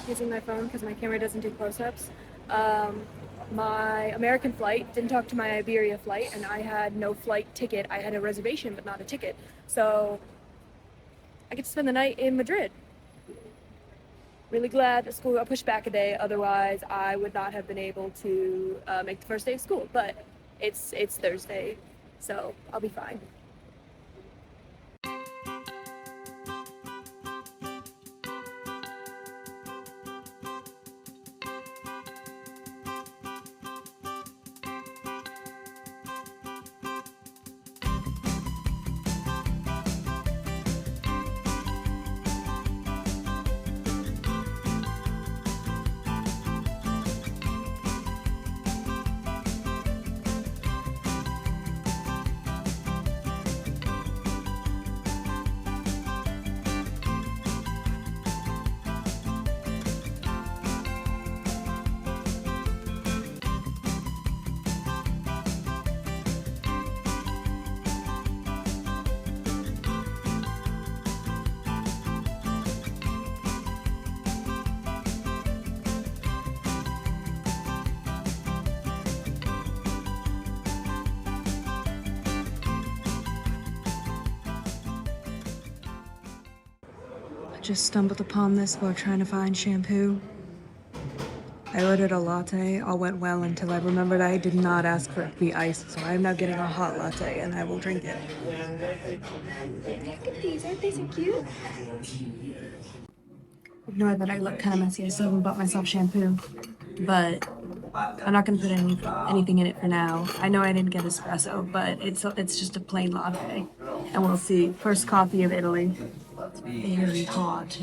using my phone because my camera doesn't do close-ups. Um, my American flight didn't talk to my Iberia flight, and I had no flight ticket. I had a reservation, but not a ticket. So I get to spend the night in Madrid. Really glad that school got pushed back a day. Otherwise, I would not have been able to make the first day of school. But it's Thursday, so I'll be fine. Just stumbled upon this while trying to find shampoo. I ordered a latte. All went well until I remembered I did not ask for it to be iced, so I am now getting a hot latte and I will drink it. Look at these, aren't they so cute? Ignore that I look kind of messy. I still haven't bought myself shampoo, but I'm not gonna put anything in it for now. I know I didn't get espresso, but it's just a plain latte, and we'll see. First coffee of Italy. It's very hot.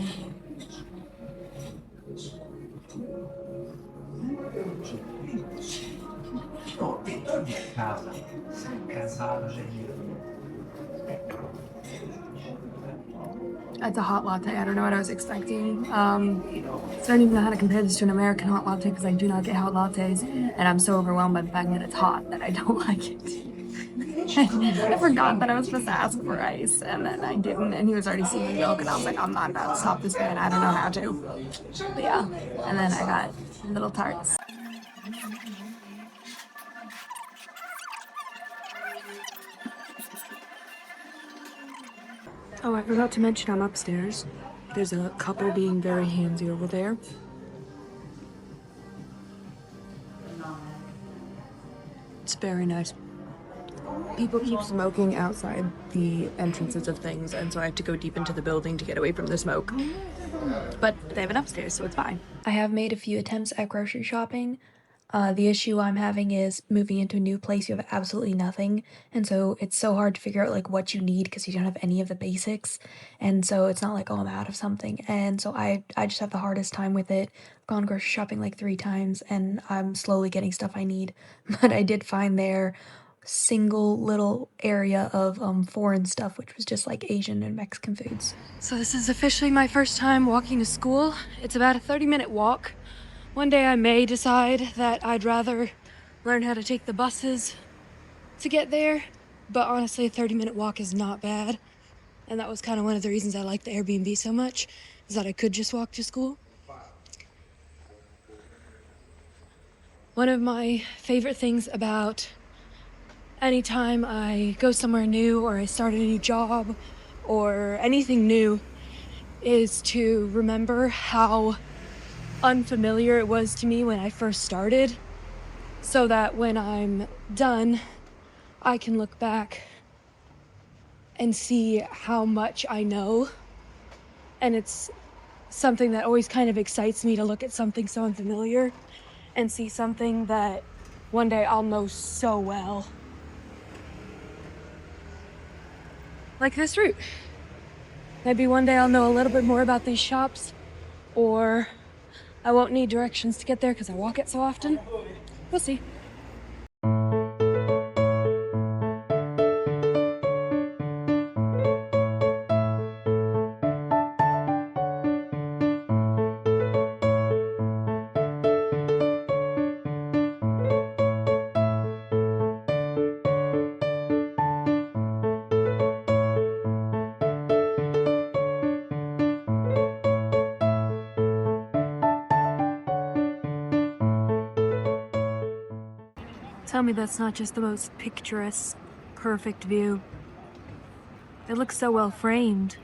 It's a hot latte. I don't know what I was expecting. So I don't even know how to compare this to an American hot latte because I do not get hot lattes, and I'm so overwhelmed by the fact that it's hot that I don't like it. I forgot that I was supposed to ask for ice, and then I didn't, and he was already steaming milk, and I was like, I'm not about to stop this man. I don't know how to. But yeah, and then I got little tarts. Oh, I forgot to mention I'm upstairs. There's a couple being very handsy over there. It's very nice. People keep smoking outside the entrances of things, and so I have to go deep into the building to get away from the smoke. But they have it upstairs, so it's fine. I have made a few attempts at grocery shopping. The issue I'm having is moving into a new place, you have absolutely nothing, and so it's so hard to figure out like what you need because you don't have any of the basics, and so it's not like, oh, I'm out of something, and so I just have the hardest time with it. I've gone grocery shopping like 3 times, and I'm slowly getting stuff I need, but I did find their single little area of foreign stuff, which was just like Asian and Mexican foods. So this is officially my first time walking to school. It's about a 30-minute walk. One day I may decide that I'd rather learn how to take the buses to get there, but honestly, a 30-minute walk is not bad. And that was kind of one of the reasons I liked the Airbnb so much, is that I could just walk to school. One of my favorite things about anytime I go somewhere new or I start a new job or anything new is to remember how unfamiliar it was to me when I first started, so that when I'm done, I can look back and see how much I know. And it's something that always kind of excites me to look at something so unfamiliar and see something that one day I'll know so well. Like this route. Maybe one day I'll know a little bit more about these shops, or I won't need directions to get there because I walk it so often. We'll see. Tell me that's not just the most picturesque, perfect view. It looks so well framed.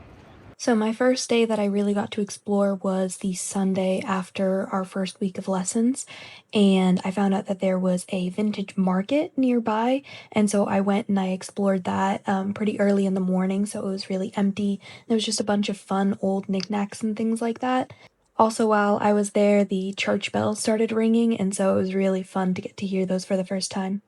So my first day that I really got to explore was the Sunday after our first week of lessons, and I found out that there was a vintage market nearby, and so I went and I explored that pretty early in the morning, so it was really empty. There was just a bunch of fun old knickknacks and things like that. Also, while I was there, the church bells started ringing, and so it was really fun to get to hear those for the first time.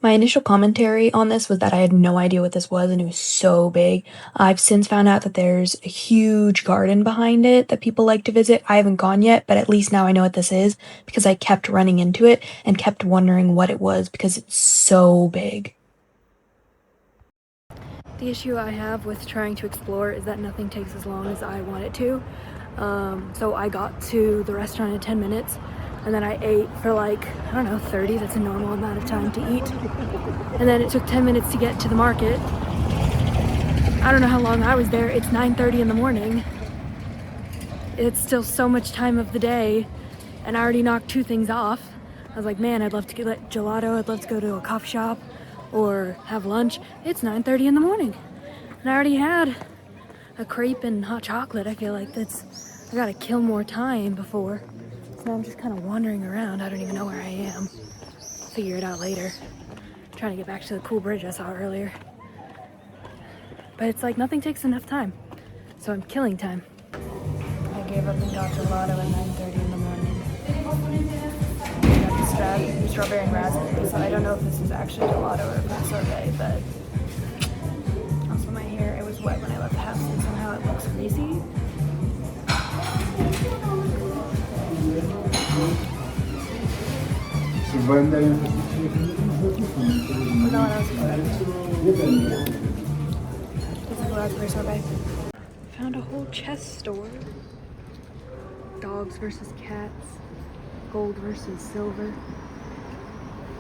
My initial commentary on this was that I had no idea what this was and it was so big. I've since found out that there's a huge garden behind it that people like to visit. I haven't gone yet, but at least now I know what this is because I kept running into it and kept wondering what it was because it's so big. The issue I have with trying to explore is that nothing takes as long as I want it to. So I got to the restaurant in 10 minutes, and then I ate for like, I don't know, 30. That's a normal amount of time to eat. And then it took 10 minutes to get to the market. I don't know how long I was there. It's 9:30 in the morning. It's still so much time of the day, and I already knocked 2 things off. I was like, man, I'd love to get gelato. I'd love to go to a coffee shop or have lunch. It's 9:30 in the morning, and I already had a crepe and hot chocolate. I feel like I gotta kill more time before. So now I'm just kind of wandering around. I don't even know where I am. Figure it out later. Trying to get back to the cool bridge I saw earlier. But it's like nothing takes enough time, so I'm killing time. I gave up and got gelato at 9:30 in the morning. I got the strawberry and raspberry, so I don't know if this is actually gelato or a sorbet, but also my hair, it was wet when I left the house and somehow it looks greasy. No, that was correct. This is a raspberry sorbet. Found a whole chess store. Dogs versus cats. Gold versus silver.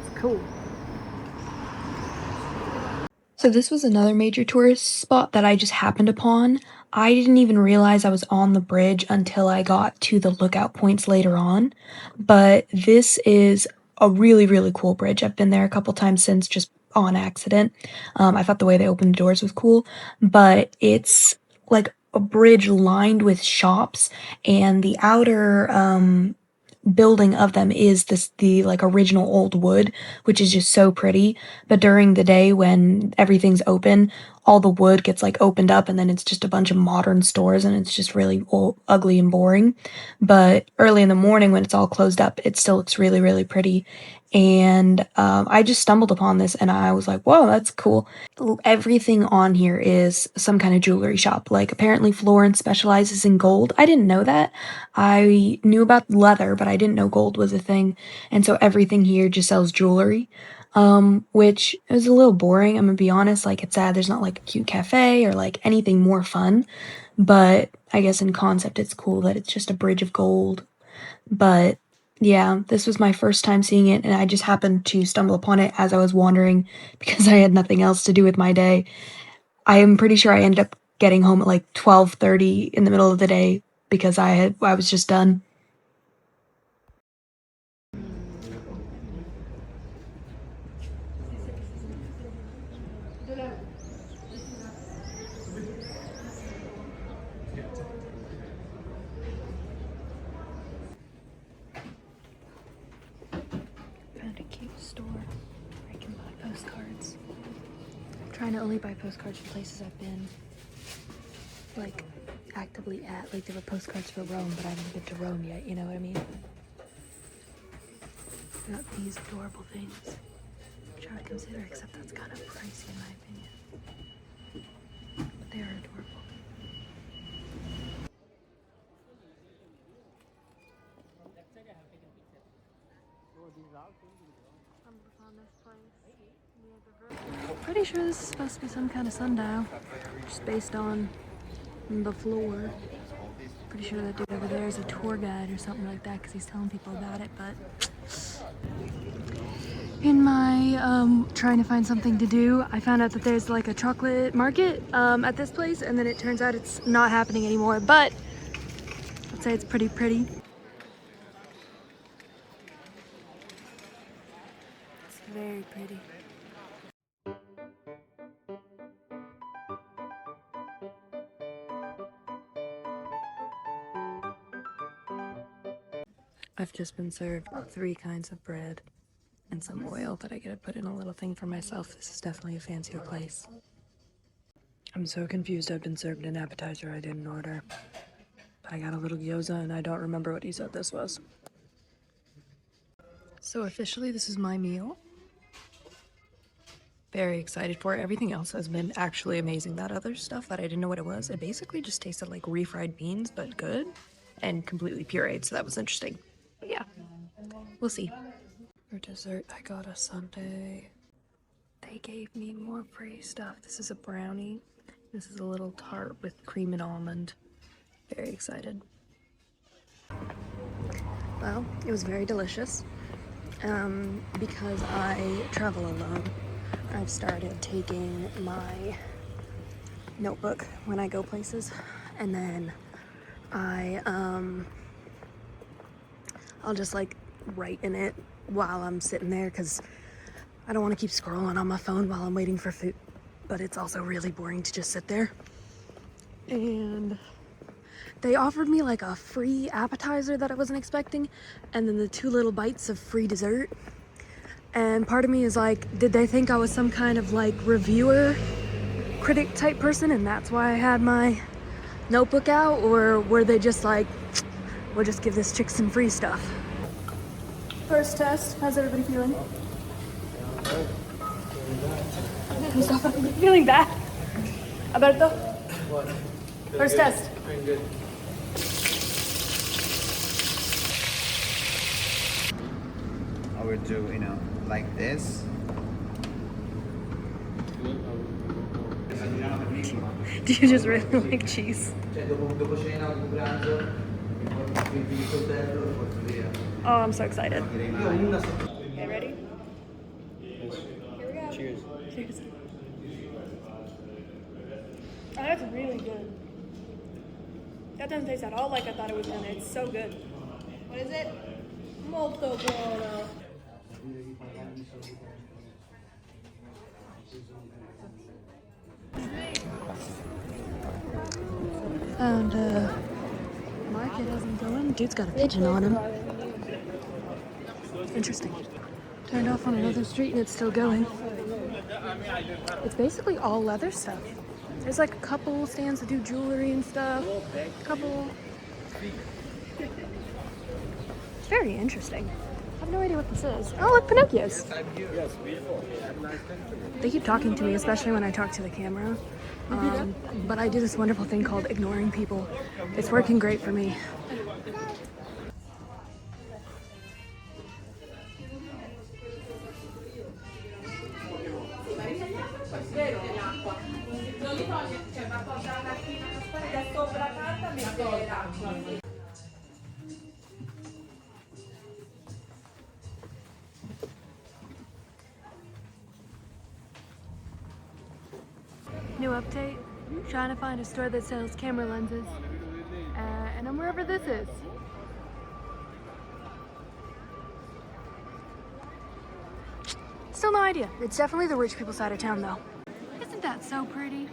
It's cool. So this was another major tourist spot that I just happened upon. I didn't even realize I was on the bridge until I got to the lookout points later on. But this is a really, really cool bridge. I've been there a couple times since just on accident. I thought the way they opened the doors was cool, but it's like a bridge lined with shops, and the outer building of them is the like original old wood, which is just so pretty. But during the day when everything's open, all the wood gets like opened up and then it's just a bunch of modern stores and it's just really ugly and boring. But early in the morning when it's all closed up, it still looks really, really pretty. And I just stumbled upon this and I was like, whoa, that's cool. Everything on here is some kind of jewelry shop. Like apparently Florence specializes in gold. I didn't know that. I knew about leather, but I didn't know gold was a thing. And so everything here just sells jewelry. Which is a little boring, I'm gonna be honest. Like it's sad there's not like a cute cafe or like anything more fun. But I guess in concept it's cool that it's just a bridge of gold. But yeah, this was my first time seeing it, and I just happened to stumble upon it as I was wandering because I had nothing else to do with my day. I am pretty sure I ended up getting home at like 12:30 in the middle of the day because I was just done. Found a cute store where I can buy postcards. I'm trying to only buy postcards from places I've been like actively at. Like there were postcards for Rome, but I haven't been to Rome yet, you know what I mean? Got these adorable things, which I would consider, except that's kind of pricey in my opinion. But they are adorable. Pretty sure this is supposed to be some kind of sundial, just based on the floor. Pretty sure that dude over there is a tour guide or something like that because he's telling people about it, but in my trying to find something to do, I found out that there's like a chocolate market at this place, and then it turns out it's not happening anymore, but I'd say it's pretty pretty. It's very pretty. I've just been served 3 kinds of bread and some oil that I get to put in a little thing for myself. This is definitely a fancier place. I'm so confused. I've been served an appetizer I didn't order. But I got a little gyoza and I don't remember what he said this was. So officially this is my meal. Very excited for it. Everything else has been actually amazing. That other stuff that I didn't know what it was, it basically just tasted like refried beans, but good and completely pureed, so that was interesting. But yeah, we'll see. For dessert, I got a sundae. They gave me more free stuff. This is a brownie. This is a little tart with cream and almond. Very excited. Well, it was very delicious. Because I travel alone, I've started taking my notebook when I go places, and then I'll just like write in it while I'm sitting there, because I don't want to keep scrolling on my phone while I'm waiting for food, but it's also really boring to just sit there. And they offered me like a free appetizer that I wasn't expecting, and then the 2 little bites of free dessert. And part of me is like, did they think I was some kind of like reviewer, critic type person, and that's why I had my notebook out? Or were they just like, we'll just give this chick some free stuff? First test, how's everybody feeling? Feeling bad? Alberto? What? First test. Doing good. I would do, like this. Do you just really like cheese? Oh, I'm so excited. Okay, ready? Here we go. Cheers. Cheers. Oh, that's really good. That doesn't taste at all like I thought it was gonna. It's so good. What is it? Molto buono. And market hasn't going. Dude's got a pigeon on him. Interesting. Turned off on another street and it's still going. It's basically all leather stuff. There's like a couple stands that do jewelry and stuff. A couple. It's very interesting. I have no idea what this is. Oh, look, Pinocchio's. Yes, beautiful. They keep talking to me, especially when I talk to the camera. But I do this wonderful thing called ignoring people. It's working great for me. New update, trying to find a store that sells camera lenses, and I'm wherever this is. Still no idea. It's definitely the rich people side of town though. Isn't that so pretty?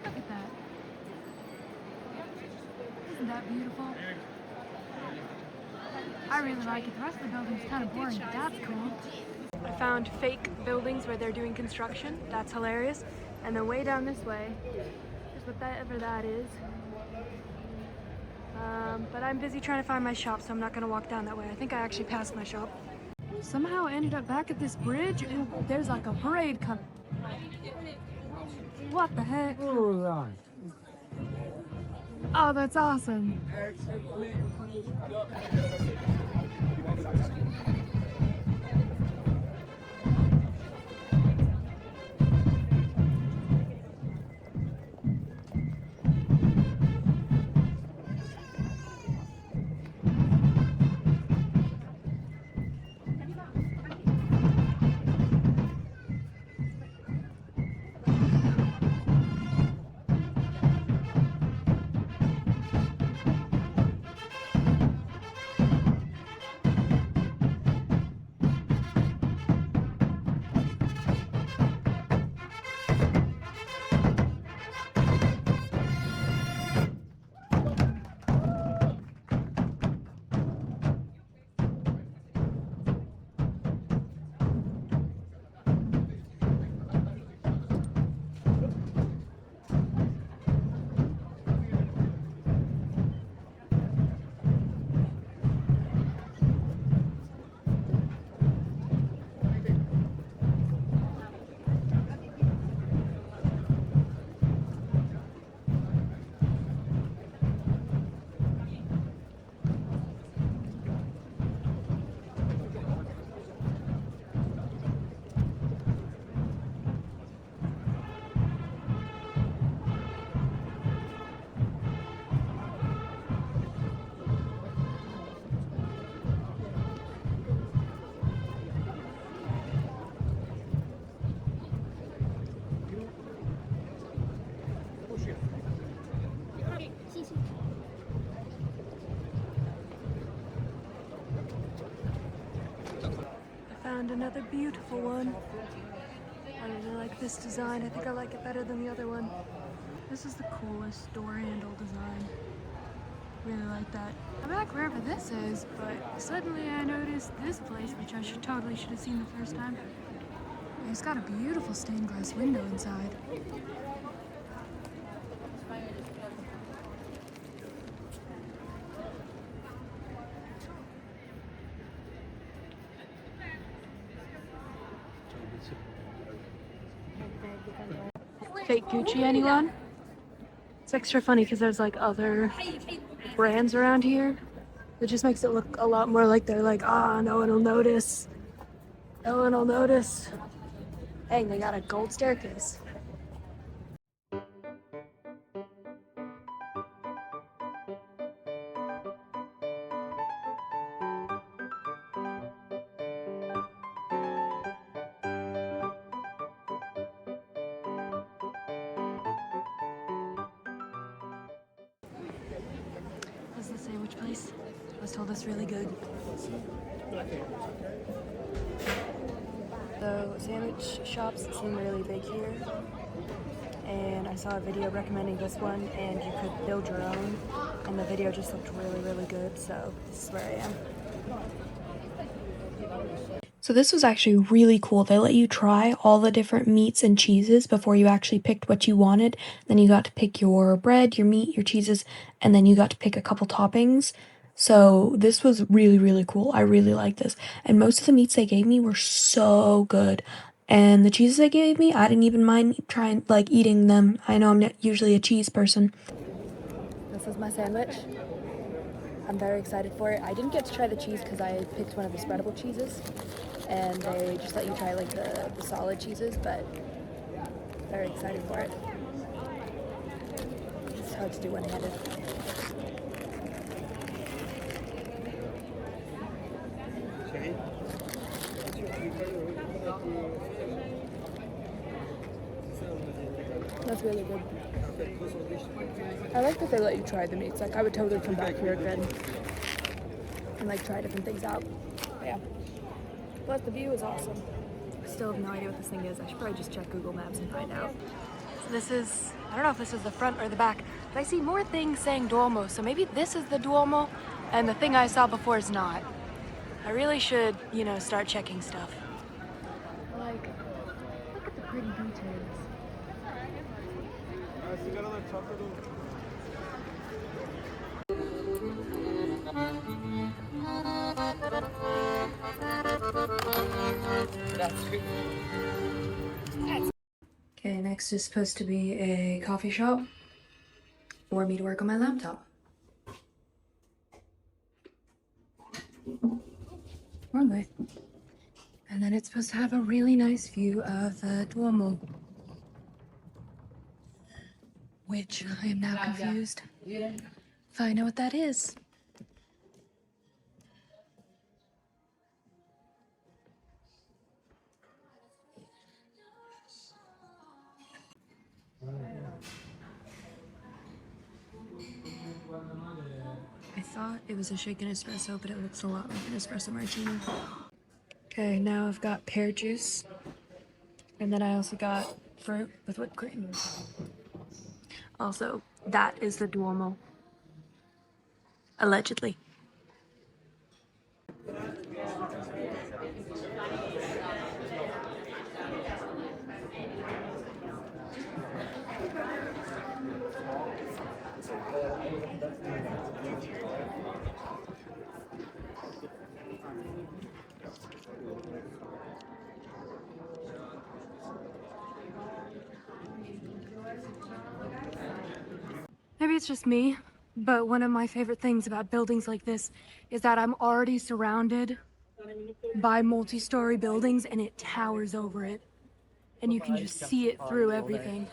Look at that. Isn't that beautiful? I really like it. The rest of the building's kind of boring, but that's cool. I found fake buildings where they're doing construction. That's hilarious. And then way down this way is whatever that is. But I'm busy trying to find my shop, so I'm not going to walk down that way. I think I actually passed my shop. Somehow I ended up back at this bridge, and there's like a parade coming. What the heck? Oh, that's awesome. found another beautiful one. I really like this design. I think I like it better than the other one. This is the coolest door handle design. Really like that. I'm back wherever this is, but suddenly I noticed this place, which I totally should have seen the first time. It's got a beautiful stained glass window inside. Fake Gucci, anyone? It's extra funny because there's like other brands around here. It just makes it look a lot more like they're like, ah, no one will notice. No one will notice. Dang, they got a gold staircase. This is the sandwich place. I was told it's really good. So sandwich shops seem really big here. And I saw a video recommending this one, and you could build your own. And the video just looked really, really good. So this is where I am. So this was actually really cool. They let you try all the different meats and cheeses before you actually picked what you wanted. Then you got to pick your bread, your meat, your cheeses, and then you got to pick a couple toppings. So this was really, really cool. I really liked this. And most of the meats they gave me were so good. And the cheeses they gave me, I didn't even mind trying, like, eating them. I know I'm not usually a cheese person. This is my sandwich. I'm very excited for it. I didn't get to try the cheese because I picked one of the spreadable cheeses, and they just let you try like the solid cheeses, but very excited for it. It's hard to do one-handed. That's really good. I like that they let you try the meats. Like, I would totally come back here again and like try different things out. But yeah. But the view is awesome. Still have no idea what this thing is. I should probably just check Google Maps and find out. So this is, I don't know if this is the front or the back, but I see more things saying Duomo. So maybe this is the Duomo and the thing I saw before is not. I really should, you know, start checking stuff. Like, look at the pretty details. Okay, next is supposed to be a coffee shop for me to work on my laptop. Runway. And then it's supposed to have a really nice view of the Duomo. Which I am now confused if I know what that is. I thought it was a shaken espresso, but it looks a lot like an espresso martini. Okay, now I've got pear juice. And then I also got fruit with whipped cream. Also, that is the Duomo. Allegedly. Maybe it's just me, but one of my favorite things about buildings like this is that I'm already surrounded by multi-story buildings and it towers over it. And you can just see it through everything.